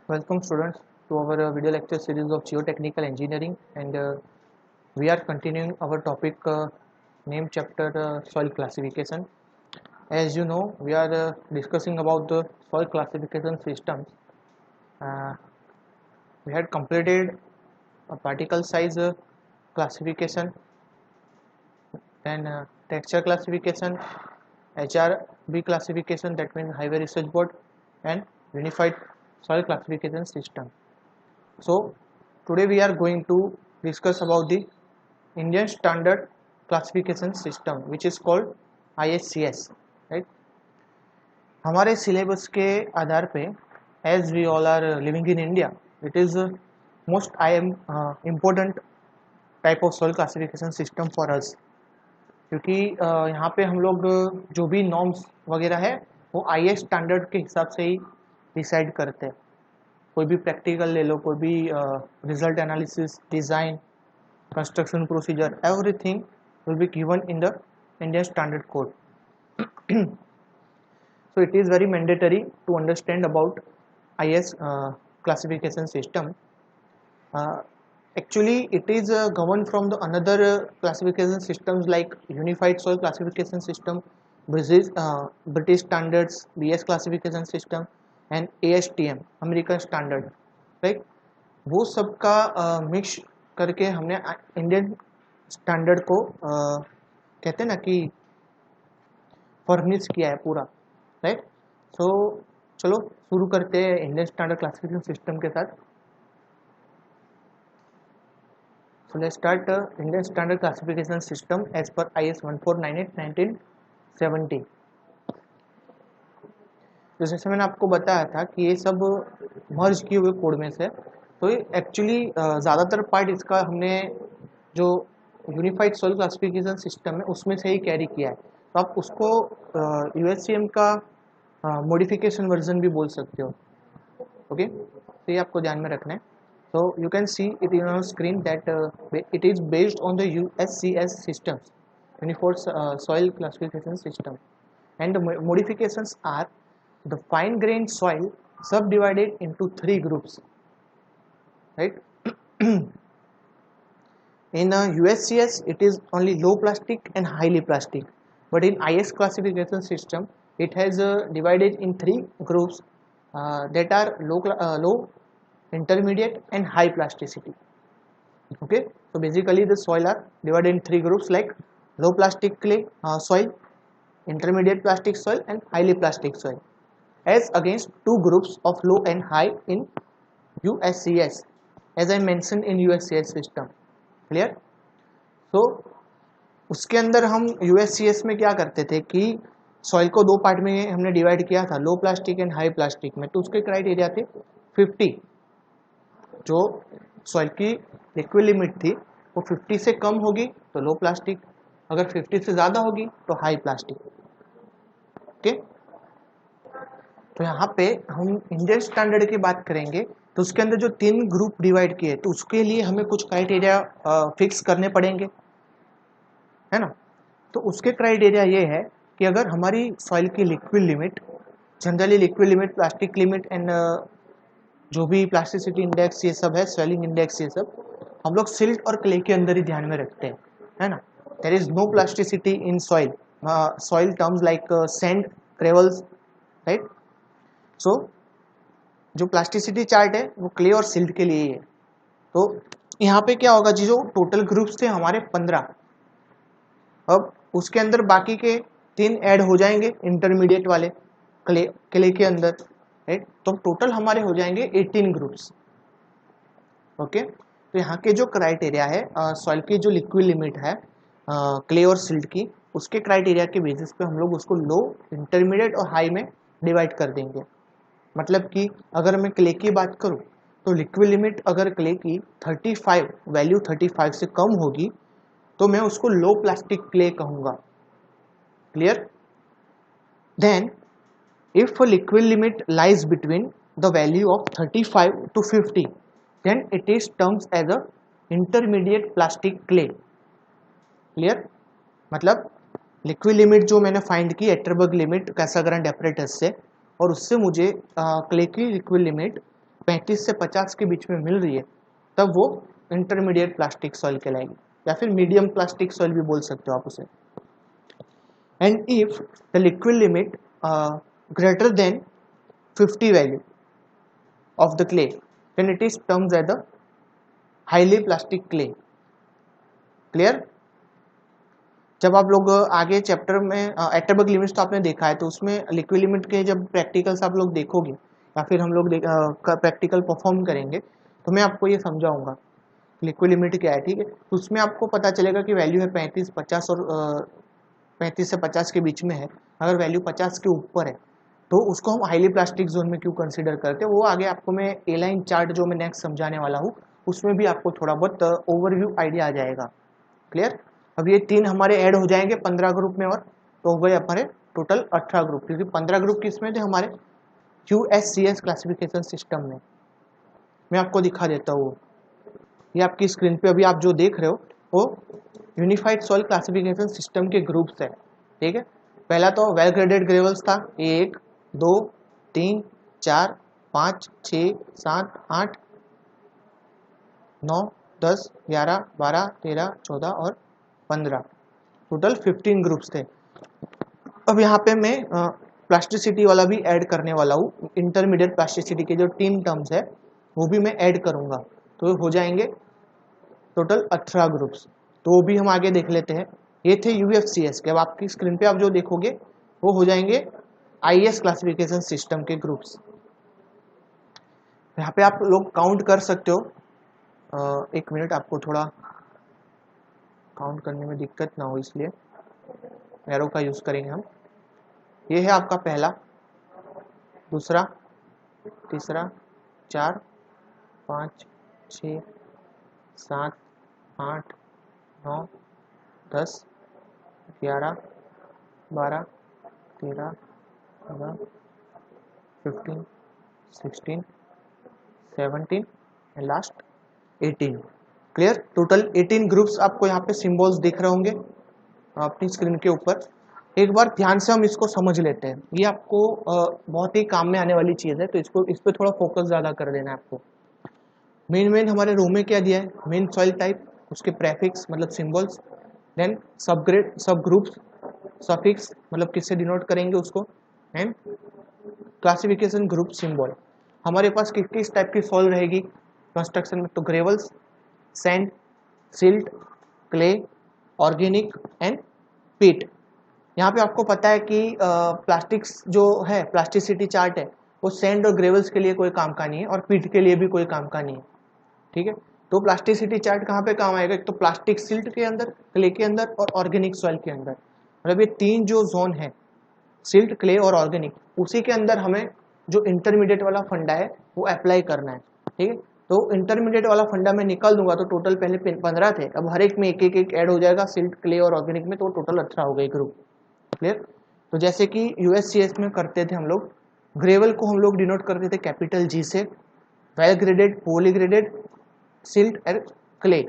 Welcome students to our video lecture series of Geotechnical Engineering, and we are continuing our topic named chapter Soil Classification. As you know, we are discussing about the soil classification systems. Uh, we had completed a particle size classification, then texture classification, HRB classification, that means Highway Research Board, and Unified Soil Classification System. So today we are going to discuss about the Indian Standard Classification System, which is called ISCS, right? हमारे syllabus के आधार पे as we all are living in India, it is most important type of soil classification system for us, क्योंकि यहाँ पे हम लोग जो भी नॉर्म्स वगैरह है वो IS स्टैंडर्ड के हिसाब से ही डिसाइड करते हैं. कोई भी प्रैक्टिकल ले लो, कोई भी result analysis, design, construction procedure, everything will be given in the Indian Standard Code. So it is very mandatory to understand about IS classification system. Actually it is governed from the another classification systems like Unified Soil Classification System, British Standards, BS classification system, and ASTM, American Standard, right? वो सब का mix करके हमने Indian standard को कहते हैं ना कि फर्निश किया है पूरा, राइट? सो चलो शुरू करते हैं इंडियन स्टैंडर्ड क्लासिफिकेशन सिस्टम के साथ. So let's start Indian standard classification system as per IS 1498-1970. जैसे मैंने आपको बताया था कि ये सब मर्ज किए हुए कोड में से, तो एक्चुअली ज़्यादातर पार्ट इसका हमने जो यूनिफाइड सॉइल क्लासिफिकेशन सिस्टम है उसमें से ही कैरी किया है. तो आप उसको USCM का मॉडिफिकेशन वर्जन भी बोल सकते हो. ओके, तो ये आपको ध्यान में रखना है. So you can see it in on screen that it is based on the USCS systems, unified soil classification system, and the modifications are the fine grained soil subdivided into 3 groups, right? In USCS it is only low plastic and highly plastic, but in IS classification system it has divided in 3 groups that are low, intermediate, and high plasticity. Okay, so basically the soil are divided in 3 groups like low plastic clay soil, intermediate plastic soil, and highly plastic soil, as against 2 groups of low and high in USCS, as I mentioned in USCS system. Clear? तो उसके अंदर हम USCS में क्या करते थे कि soil को 2 पार्ट में हमने डिवाइड किया था, low plastic and high plastic में. तो उसके क्राइटेरिया थे 50, जो सॉइल की लिक्विड लिमिट थी वो 50 से कम होगी तो लो प्लास्टिक, अगर 50 से ज़्यादा होगी तो हाई प्लास्टिक. ओके, तो यहाँ पे हम इंडियन स्टैंडर्ड की बात करेंगे तो उसके अंदर जो 3 ग्रुप डिवाइड किए तो उसके लिए हमें कुछ क्राइटेरिया फिक्स करने पड़ेंगे, है ना? तो उसके क्राइटेरिया ये है कि अगर हमारी सॉइल की liquid limit, generally liquid limit, plastic limit, and जो भी प्लास्टिसिटी इंडेक्स ये सब है, स्वेलिंग इंडेक्स, ये सब हम लोग सिल्ट और क्ले के अंदर ही ध्यान में रखते हैं, है ना? There is no plasticity in soil, soil terms like sand, gravels, right? So जो प्लास्टिसिटी चार्ट है वो क्ले और सिल्ट के लिए ही है. तो यहाँ पे क्या होगा जी, जो टोटल ग्रुप्स थे हमारे 15, अब उसके अंदर बाकी के 3 ऐड हो जाएंगे इंटरमीडिएट वाले क्ले के अंदर, राइट? तो टोटल हमारे हो जाएंगे 18 ग्रुप्स. ओके, तो यहाँ के जो क्राइटेरिया है सॉइल की जो लिक्विड लिमिट है क्ले और सिल्ट की, उसके क्राइटेरिया के बेसिस पे हम लोग उसको लो, इंटरमीडिएट और हाई में डिवाइड कर देंगे. मतलब कि अगर मैं क्ले की बात करूं तो लिक्विड लिमिट अगर क्ले की 35 वैल्यू 35 से कम होगी तो मैं उसको लो प्लास्टिक क्ले कहूँगा. Clear? Then if liquid limit lies between the value of 35 to 50 then it is terms as a intermediate plastic clay. Clear? मतलब लिक्विड लिमिट जो मैंने फाइंड की एटरबर्ग लिमिट कैसाग्रांड एपरेटस से, और उससे मुझे क्ले की लिक्विड लिमिट 35 से 50 के बीच में मिल रही है तब वो इंटरमीडिएट प्लास्टिक सॉइल कहलाएगी, या फिर मीडियम प्लास्टिक सॉइल भी बोल सकते हो आप उसे। And if the liquid limit greater than 50 value of the clay then it is termed as the highly plastic clay. Clear? जब आप लोग आगे चैप्टर में एटरबर्ग लिमिट्स तो आपने देखा है, तो उसमें लिक्विड लिमिट के जब प्रैक्टिकल्स आप लोग देखोगे या फिर हम लोग प्रैक्टिकल परफॉर्म करेंगे तो मैं आपको ये समझाऊंगा लिक्विड लिमिट क्या है। ठीक है, तो उसमें आपको पता चलेगा कि वैल्यू है 35, 50 और 35 से 50 के बीच में है। अगर वैल्यू 50 के ऊपर है तो उसको हम हाईली प्लास्टिक जोन में क्यों कंसिडर करते हैं, वो आगे आपको मैं ए लाइन चार्ट जो मैं नेक्स्ट समझाने वाला हूँ उसमें भी आपको थोड़ा बहुत ओवरव्यू आइडिया आ जाएगा। क्लियर? अब ये 3 हमारे ऐड हो जाएंगे 15 ग्रुप में, और तो हो गए हमारे टोटल 18 ग्रुप, क्योंकि 15 ग्रुप किसमें थे हमारे QSCS क्लासिफिकेशन सिस्टम में। मैं आपको दिखा देता हूँ, ये आपकी स्क्रीन पे अभी आप जो देख रहे हो वो यूनिफाइड सॉइल क्लासिफिकेशन सिस्टम के ग्रुप्स है। ठीक है, पहला तो वेल ग्रेडेड ग्रेवल्स था, 1 2 3 4 5 6 7 8 9 10 11 12 13 14 और 15, टोटल 15 ग्रुप्स थे। अब यहाँ पे मैं प्लास्टिसिटी वाला भी ऐड करने वाला हूँ, इंटरमीडिएट प्लास्टिसिटी के जो 3 टर्म्स है वो भी मैं ऐड करूँगा, तो हो जाएंगे टोटल 18 ग्रुप्स। तो वो भी हम आगे देख लेते हैं। ये थे UFCS के, अब आपकी स्क्रीन पे आप जो देखोगे वो हो जाएंगे IS क्लासिफिकेशन सिस्टम के ग्रुप्स। यहाँ पे आप लोग काउंट कर सकते हो, एक मिनट आपको थोड़ा काउंट करने में दिक्कत ना हो इसलिए एरो का यूज करेंगे हम। ये है आपका पहला, दूसरा, तीसरा, 4 5 6 7 8 9 10 11 12 13 14 15 16 17 and last 18। Clear? Total 18 groups आपको यहाँ पे सिंबल्स दिख रहे होंगे अपनी स्क्रीन के ऊपर। एक बार ध्यान से हम इसको समझ लेते हैं, ये आपको बहुत ही काम में आने वाली चीज़ है, तो इस पर थोड़ा फोकस ज़्यादा कर देना है आपको। मेन हमारे रो में क्या दिया है, मेन सॉइल टाइप, उसके प्रेफिक्स मतलब सिंबल्स, देन सब ग्रुप्स, सफिक्स मतलब किससे डिनोट करेंगे उसको, एंड क्लासिफिकेशन ग्रुप सिंबल। हमारे पास किस टाइप की सॉइल रहेगी कंस्ट्रक्शन में, तो gravels, sand, silt, clay, organic and पीट। यहाँ पे आपको पता है कि प्लास्टिक्स जो है, प्लास्टिसिटी चार्ट है, वो सैंड और ग्रेवल्स के लिए कोई काम का नहीं है और पीट के लिए भी कोई काम का नहीं है। ठीक है, तो प्लास्टिसिटी चार्ट कहाँ पे काम आएगा, एक तो प्लास्टिक सिल्ट के अंदर, क्ले के अंदर और ऑर्गेनिक सॉइल के अंदर। मतलब ये 3 जो जोन है, सिल्ट, क्ले और ऑर्गेनिक, उसी के अंदर हमें जो इंटरमीडिएट वाला फंडा है वो अप्लाई करना है। ठीक है, तो इंटरमीडिएट वाला फंडा मैं निकाल दूंगा, तो टोटल पहले 15 थे, अब हर एक में एक एक ऐड हो जाएगा, सिल्ट, क्ले और ऑर्गेनिक में, तो टोटल 18 हो गए ग्रुप। क्लियर? तो जैसे कि USCS में करते थे हम लोग, ग्रेवल को हम लोग डिनोट करते थे कैपिटल G से, वेल ग्रेडेड, पोली ग्रेडेड, सिल्ट और क्ले,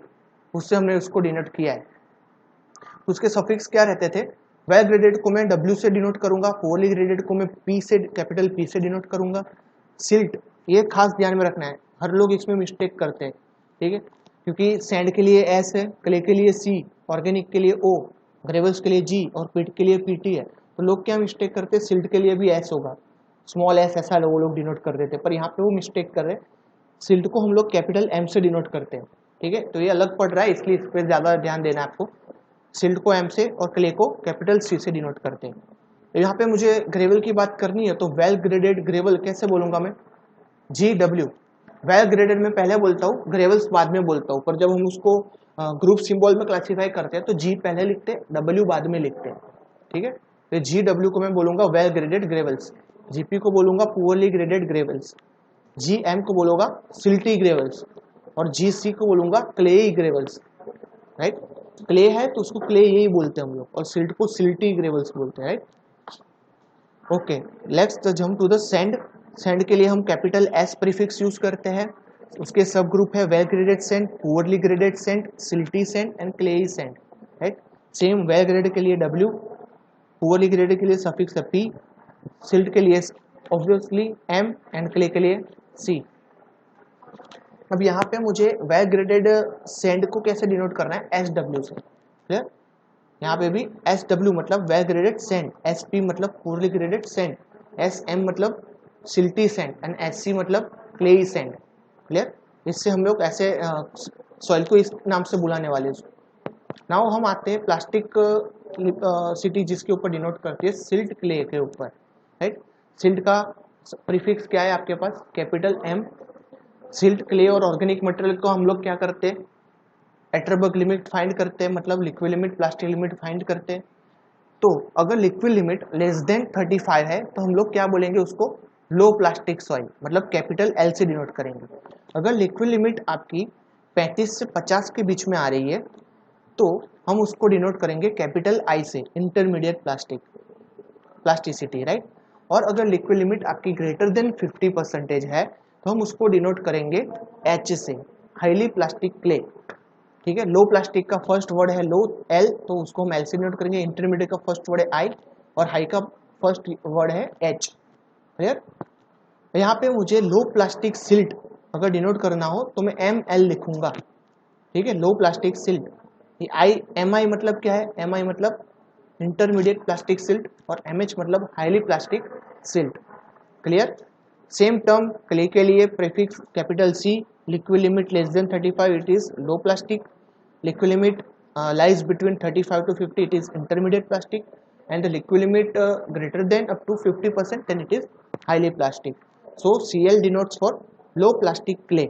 उससे हमने उसको डिनोट किया है। उसके सफिक्स क्या रहते थे, वेल ग्रेडेड को मैं W से डिनोट करूंगा, पोली ग्रेडेड को मैं P से, कैपिटल P से डिनोट करूंगा। सिल्ट, ये खास ध्यान में रखना है, हर लोग इसमें मिस्टेक करते हैं। ठीक है, क्योंकि सैंड के लिए S है, क्ले के लिए C, ऑर्गेनिक के लिए O, ग्रेवल्स के लिए G और पीट के लिए PT है, तो लोग क्या मिस्टेक करते हैं, सिल्ट के लिए भी S होगा, स्मॉल s ऐसा लोग डिनोट कर देते हैं, पर यहाँ पे वो मिस्टेक कर रहे हैं, सिल्ट को हम लोग कैपिटल M से डिनोट करते हैं। ठीक है, तो ये अलग पड़ रहा है, इसलिए इस पर ज़्यादा ध्यान देना है आपको। सिल्ट को M से और क्ले को कैपिटल C से डिनोट करते हैं। तो यहाँ पे मुझे ग्रेवल की बात करनी है, तो वेल ग्रेडेड ग्रेवल कैसे बोलूँगा मैं, GW। वेल ग्रेडेड में पहले बोलता हूँ, ग्रेवल्स बाद में बोलता हूँ, पर जब हम उसको ग्रुप सिंबल में क्लासीफाई करते हैं तो G पहले लिखते हैं, W बाद में लिखते हैं। ठीक है, तो GW को मैं बोलूँगा वेल ग्रेडेड ग्रेवल्स, GP को बोलूँगा पुअरली ग्रेडेड ग्रेवल्स, GM को बोलूँगा सिल्टी ग्रेवल्स और GC को बोलूँगा क्लेई ग्रेवल्स। राइट, क्ले है तो उसको क्ले यही बोलते हैं हम लोग, और सिल्ट को सिल्टी ग्रेवल्स बोलते हैं। Right, okay, let's jump to the sand. Sand के लिए हम कैपिटल S प्रीफिक्स यूज करते हैं, उसके सब ग्रुप है well graded sand, poorly graded sand, silty sand and clayey sand. Right, same well graded के लिए W, पुअरली ग्रेडेड के लिए सफिक्स है P, सिल्ट के लिए ऑब्वियसली M एंड क्ले के लिए C। अब यहाँ पे मुझे वेल ग्रेडेड सैंड को कैसे डिनोट करना है, SW से। क्लियर, यहाँ पे भी SW मतलब वेल ग्रेडेड सैंड, SP मतलब पूर्ली ग्रेडेड सैंड, SM मतलब सिल्टी सैंड एंड SC मतलब क्लेई सैंड। क्लियर, इससे हम लोग ऐसे सॉइल को इस नाम से बुलाने वाले हैं। नाउ हम आते हैं प्लास्टिक सिटी जिसके ऊपर डिनोट करती है सिल्ट क्ले के ऊपर, राइट। सिल्ट का प्रीफिक्स क्या है आपके पास, कैपिटल M। सिल्ट क्ले और ऑर्गेनिक मटेरियल को हम लोग क्या करते हैं, एट्रबर्ग लिमिट फाइंड करते हैं, मतलब liquid limit plastic limit find करते हैं। तो अगर लिक्विड लिमिट लेस देन 35 है तो हम लोग क्या बोलेंगे उसको, लो प्लास्टिक सॉइल, मतलब कैपिटल L से डिनोट करेंगे। अगर लिक्विड लिमिट आपकी 35 से 50 के बीच में आ रही है तो हम उसको डिनोट करेंगे कैपिटल I से, इंटरमीडिएट प्लास्टिसिटी, राइट। और अगर लिक्विड लिमिट आपकी ग्रेटर देन 50% है तो हम उसको डिनोट करेंगे H से, हाईली प्लास्टिक क्ले। ठीक है, लो प्लास्टिक का फर्स्ट वर्ड है लो, L, तो उसको हम L से डिनोट करेंगे। इंटरमीडिएट का फर्स्ट वर्ड है I और हाई का फर्स्ट वर्ड है H। क्लियर, यहाँ पे मुझे लो प्लास्टिक सिल्ट अगर डिनोट करना हो तो मैं ML लिखूंगा। ठीक है, लो प्लास्टिक सिल्ट। MI मतलब क्या है, MI मतलब इंटरमीडिएट प्लास्टिक सिल्ट और MH मतलब highly plastic silt. Clear, same term clay के लिए prefix capital C, liquid limit less than 35 it is low plastic, liquid limit lies between 35 to 50 it is intermediate plastic, and the liquid limit greater than up to 50% then it is highly plastic. So Cl denotes for low plastic clay,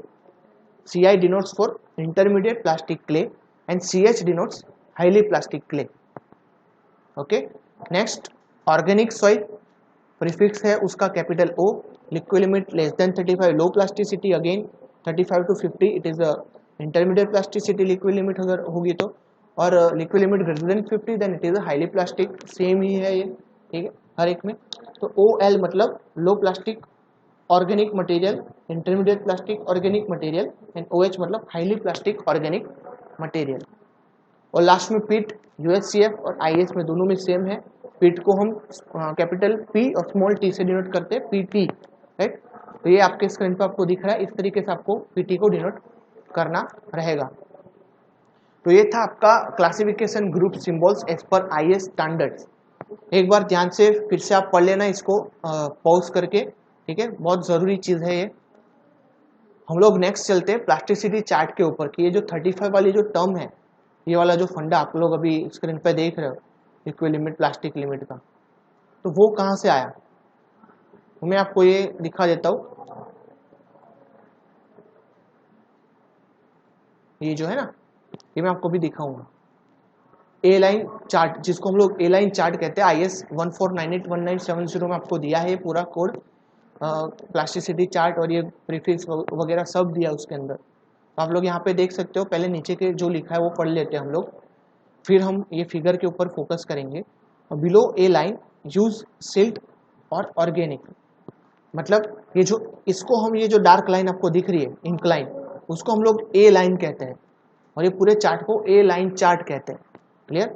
Ci denotes for intermediate plastic clay and Ch denotes highly plastic clay. Okay, next organic soil, prefix है उसका capital O, liquid limit less than 35 low plasticity, again 35 to 50 it is intermediate plasticity liquid limit अगर होगी तो, और liquid limit greater than 50 then it is highly plastic, same ही है ये। ठीक है, हर एक में। तो OL मतलब low plastic organic material, intermediate plastic organic material, and OH मतलब हाईली प्लास्टिक ऑर्गेनिक मटेरियल। और लास्ट में पिट, UHCF और IS में दोनों में सेम है। पिट को हम कैपिटल P और स्मॉल t से डिनोट करते हैं, PT, राइट। तो ये आपके स्क्रीन पर आपको दिख रहा है, इस तरीके से आपको PT को डिनोट करना रहेगा। तो ये था आपका classification group symbols as per IS standards. एक बार ध्यान से फिर से आप पढ़ लेना इसको पॉज करके, ठीक है, बहुत ज़रूरी चीज़ है ये। हम लोग नेक्स्ट चलते हैं प्लास्टिसिटी चार्ट के ऊपर कि ये जो 35 वाली जो टर्म है, ये वाला जो फंडा आप लोग अभी स्क्रीन पे देख रहे हो, लिक्विड लिमिट प्लास्टिक लिमिट का, तो वो कहाँ से आया, तो मैं आपको ये दिखा देता हूँ। ये जो है ना, ये मैं आपको भी दिखाऊंगा। ए लाइन चार्ट, जिसको हम लोग ए लाइन चार्ट कहते हैं, IS 14981970 में आपको दिया है पूरा कोड, प्लास्टिसिटी चार्ट, और ये प्रीफिक्स वगैरह सब दिया उसके अंदर। तो आप लोग यहाँ पे देख सकते हो, पहले नीचे के जो लिखा है वो पढ़ लेते हैं हम लोग, फिर हम ये फिगर के ऊपर फोकस करेंगे। बिलो ए लाइन यूज सिल्ट और ऑर्गेनिक, मतलब ये जो इसको हम, ये जो डार्क लाइन आपको दिख रही है इंक्लाइन, उसको हम लोग ए लाइन कहते हैं, और ये पूरे चार्ट को ए लाइन चार्ट कहते हैं। क्लियर,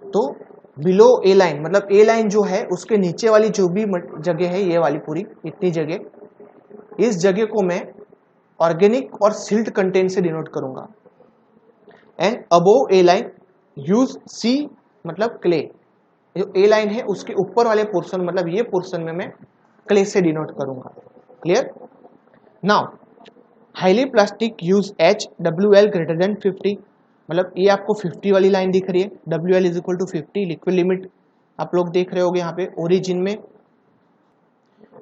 तो बिलो ए लाइन मतलब ए लाइन जो है उसके नीचे वाली जो भी जगह है, ये वाली पूरी इतनी जगह, इस जगह को मैं ऑर्गेनिक और सिल्ट कंटेंट से डिनोट करूंगा। And above A line use C मतलब क्ले, जो ए लाइन है उसके ऊपर वाले पोर्शन, मतलब ये पोर्शन में मैं क्ले से डिनोट करूंगा। Clear, now highly plastic use H, WL greater than 50, मतलब ये आपको 50 वाली लाइन दिख रही है, WL is equal to 50। Liquid limit आप लोग देख रहे होगे यहाँ पे, ओरिजिन में,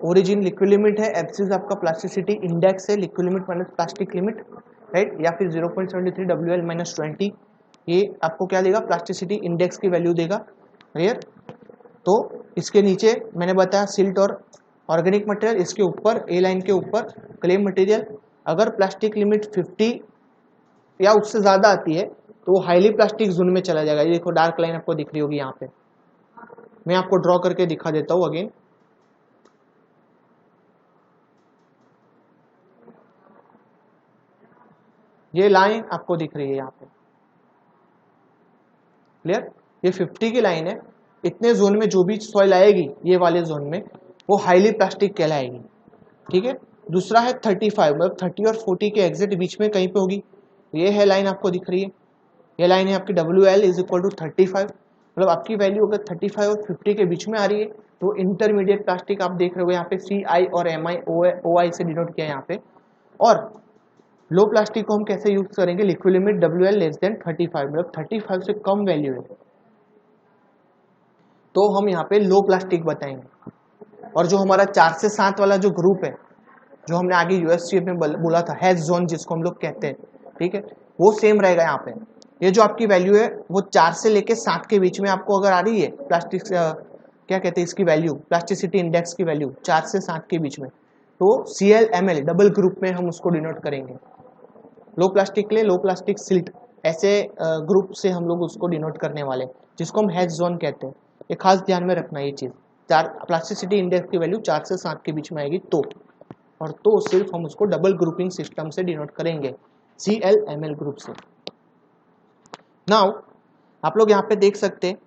ओरिजिन लिक्विड लिमिट है, एब्सिस आपका प्लास्टिसिटी इंडेक्स है, liquid limit minus plastic limit, right, या फिर 0.73 WL माइनस 20, ये आपको क्या देगा, प्लास्टिसिटी इंडेक्स की वैल्यू देगा। क्लियर, तो इसके नीचे मैंने बताया सिल्ट और ऑर्गेनिक मटेरियल, इसके ऊपर ए लाइन के ऊपर क्ले मटेरियल। अगर प्लास्टिक लिमिट 50 या उससे ज़्यादा आती है तो वो हाईली प्लास्टिक जोन में चला जाएगा। ये देखो डार्क लाइन आपको दिख रही होगी यहाँ पे, मैं आपको ड्रॉ करके दिखा देता हूँ अगेन। ये लाइन आपको दिख रही है यहाँ पे, क्लियर, ये 50 की लाइन है। इतने जोन में जो भी सॉइल आएगी ये वाले जोन में, वो हाईली प्लास्टिक कहलाएगी। ठीक है, दूसरा है 35, मतलब 30 और 40 के एग्जैक्ट बीच में कहीं पे होगी। ये है लाइन आपको दिख रही है, ये लाइन है आपकी WL इज इक्वल टू 35, मतलब आपकी वैल्यू अगर 35 और 50 के बीच में आ रही है तो इंटरमीडिएट प्लास्टिक आप देख रहे हो यहाँ पे CI और MI OI से डिनोट किया यहाँ पे। और लो प्लास्टिक को हम कैसे यूज करेंगे, liquid limit WL less than 35, मतलब 35 से कम वैल्यू है तो हम यहाँ पे लो प्लास्टिक बताएंगे। और जो हमारा 4 से 7 वाला जो ग्रुप है, जो हमने आगे USCF में बोला था, हैज जोन जिसको हम लोग कहते हैं, ठीक है, वो सेम रहेगा यहाँ पे। ये जो आपकी वैल्यू है वो 4 से लेके 7 के बीच में आपको अगर आ रही है प्लास्टिक क्या कहते हैं इसकी वैल्यू, प्लास्टिसिटी इंडेक्स की वैल्यू 4 से 7 के बीच में, तो CL/ML डबल ग्रुप में हम उसको डिनोट करेंगे। लो प्लास्टिक के लिए लो प्लास्टिक सिल्ट ऐसे ग्रुप से हम लोग उसको डिनोट करने वाले, जिसको हम हैज जोन कहते हैं। ये खास ध्यान में रखना ये चीज़, प्लास्टिसिटी इंडेक्स की वैल्यू 4 से 7 के बीच में आएगी तो, और तो सिर्फ हम उसको डबल ग्रुपिंग सिस्टम से डिनोट करेंगे, CL/ML ग्रुप से। नाउ आप लोग यहाँ पे देख सकते हैं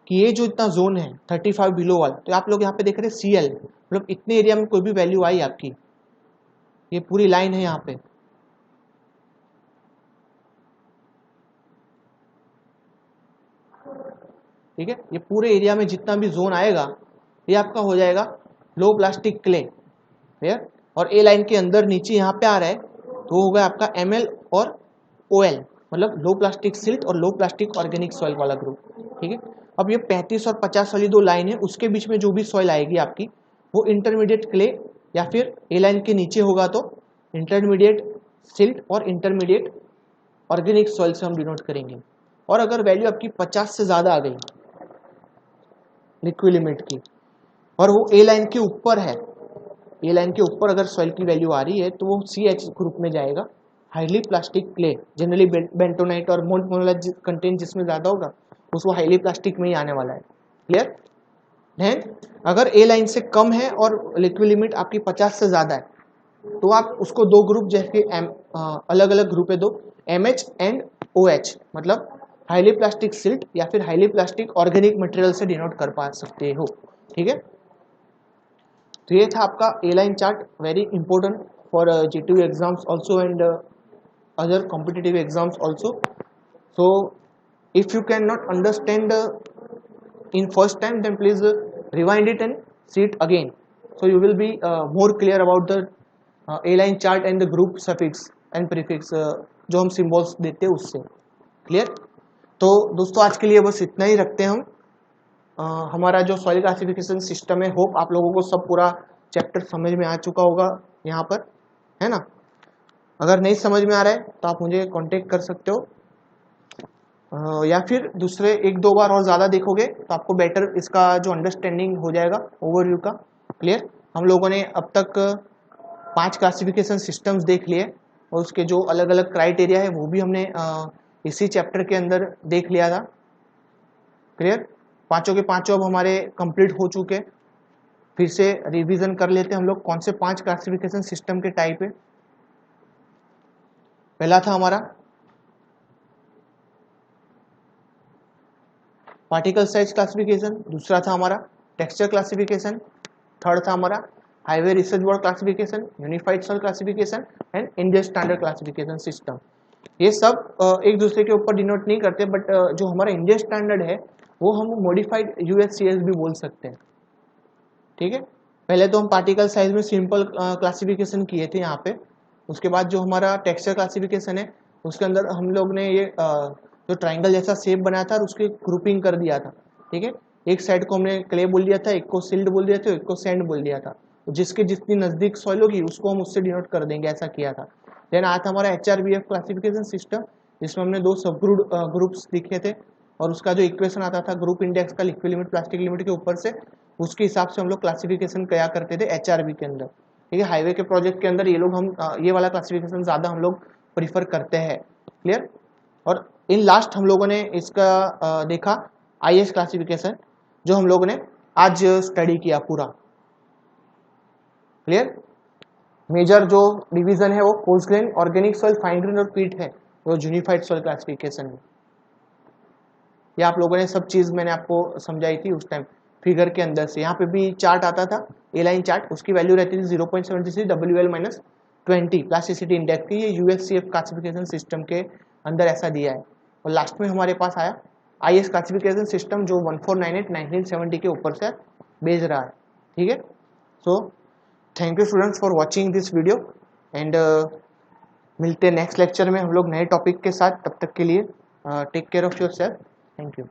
कि ये जो इतना जोन है 35 बिलो वाला, तो आप लोग यहाँ पे देख रहे हैं CL, मतलब इतने एरिया में कोई भी वैल्यू आई आपकी, ये पूरी लाइन है यहाँ पे, ठीक है, ये पूरे एरिया में जितना भी जोन आएगा ये आपका हो जाएगा लो प्लास्टिक क्ले, क्लियर। और ए लाइन के अंदर नीचे यहाँ पे आ रहा है तो होगा आपका ML और OL, मतलब लो प्लास्टिक सिल्ट और लो प्लास्टिक ऑर्गेनिक सॉइल वाला ग्रुप, ठीक है। अब ये 35 और 50 वाली दो लाइन है, उसके बीच में जो भी सॉइल आएगी आपकी वो इंटरमीडिएट क्ले या फिर ए लाइन के नीचे होगा तो इंटरमीडिएट सिल्ट और इंटरमीडिएट ऑर्गेनिक सॉइल से हम डिनोट करेंगे। और अगर वैल्यू आपकी 50 से ज़्यादा आ गई लिक्विड लिमिट की और वो ए लाइन के ऊपर है, ए लाइन के ऊपर अगर सॉइल की वैल्यू आ रही है तो वो CH ग्रुप में जाएगा, highly plastic clay, generally bentonite और मोन्ट कंटेंट जिसमें ज़्यादा होगा उसको हाईली प्लास्टिक में ही आने वाला है, क्लियर। देन अगर ए लाइन से कम है और लिक्विड लिमिट आपकी 50 से ज़्यादा है तो आप उसको दो ग्रुप जैसे अलग अलग ग्रुप है दो, MH एंड OH, मतलब हाईली प्लास्टिक सिल्ट या फिर हाईली प्लास्टिक ऑर्गेनिक मटेरियल से डिनोट कर पा सकते हो, ठीक है। तो ये था आपका A line chart, very important for GTU exams also and other competitive exams also. So if you can not understand in first time then please rewind it and see it again, so you will be more clear about the A-line chart and the group suffix and prefix जो हम symbols देते हैं उससे, clear. तो दोस्तों आज के लिए बस इतना ही रखते हैं हम। हमारा जो सॉइल क्लासिफिकेशन सिस्टम है, होप आप लोगों को सब पूरा चैप्टर समझ में आ चुका होगा यहाँ पर, है ना। अगर नहीं समझ में आ रहा है तो आप मुझे कांटेक्ट कर सकते हो, या फिर दूसरे एक दो बार और ज़्यादा देखोगे तो आपको बेटर इसका जो अंडरस्टैंडिंग हो जाएगा ओवरव्यू का, क्लियर। हम लोगों ने अब तक 5 क्लासिफिकेशन सिस्टम्स देख लिए और उसके जो अलग अलग क्राइटेरिया है वो भी हमने इसी चैप्टर के अंदर देख लिया था, क्लियर। पांचों के पांचों अब हमारे कंप्लीट हो चुके। फिर से रिवीजन कर लेते हैं हम लोग कौन से 5 क्लासिफिकेशन सिस्टम के टाइप है। पहला था हमारा पार्टिकल साइज क्लासिफिकेशन, दूसरा था हमारा टेक्सचर क्लासिफिकेशन, थर्ड था हमारा highway research board classification, unified soil classification and Indian standard classification system. ये सब एक दूसरे के ऊपर डिनोट नहीं करते, बट जो हमारा इंडियन स्टैंडर्ड है वो हम मॉडिफाइड USCS भी बोल सकते हैं, ठीक है। पहले तो हम पार्टिकल साइज में सिंपल क्लासिफिकेशन किए थे यहाँ पे, उसके बाद जो हमारा टेक्सचर क्लासिफिकेशन है उसके अंदर हम लोग ने ये जो ट्राइंगल जैसा शेप बनाया था और उसकी ग्रुपिंग कर दिया था, ठीक है। एक साइड को हमने क्ले बोल दिया था, एक को सिल्ट बोल दिया था, एक को सैंड बोल दिया था, तो जिसके जितनी नज़दीक सॉइल होगी उसको हम उससे डिनोट कर देंगे, ऐसा किया था। देन आया था हमारा HRBF क्लासिफिकेशन सिस्टम, जिसमें हमने 2 सब ग्रुप्स लिखे थे और उसका जो इक्वेशन आता था ग्रुप इंडेक्स का लिक्विड लिमिट प्लास्टिक लिमिट के ऊपर से, उसके हिसाब से हम लोग क्लासिफिकेशन किया करते थे HRB के अंदर, ठीक है। हाईवे के प्रोजेक्ट के अंदर ये लोग हम ये वाला क्लासिफिकेशन ज़्यादा हम लोग प्रीफर करते हैं, क्लियर। और इन लास्ट हम लोगों ने इसका देखा IS क्लासिफिकेशन, जो हम लोगों ने आज स्टडी किया पूरा, क्लियर। मेजर जो डिवीजन है वो coarse grain, organic soil, fine grain और पीट है, वो यूनिफाइड सॉइल क्लासिफिकेशन में। ये आप लोगों ने सब चीज़ मैंने आपको समझाई थी उस टाइम। फिगर के अंदर से। यहाँ पे भी चार्ट आता था, ए लाइन चार्ट, उसकी वैल्यू रहती थी 0.73 WL-20 प्लास्टिसिटी इंडेक्स की। ये यूएससीएफ क्लासिफिकेशन सिस्टम के अंदर ऐसा दिया है। और लास्ट में हमारे पास आया आईएस क्लासिफिकेशन सिस्टम जो 1498 1970 के ऊपर से बेच रहा है। ठीक है, so thank you students for watching this video and मिलते हैं नेक्स्ट लेक्चर में हम लोग नए टॉपिक के साथ। तब तक के लिए take care of your self. Thank you.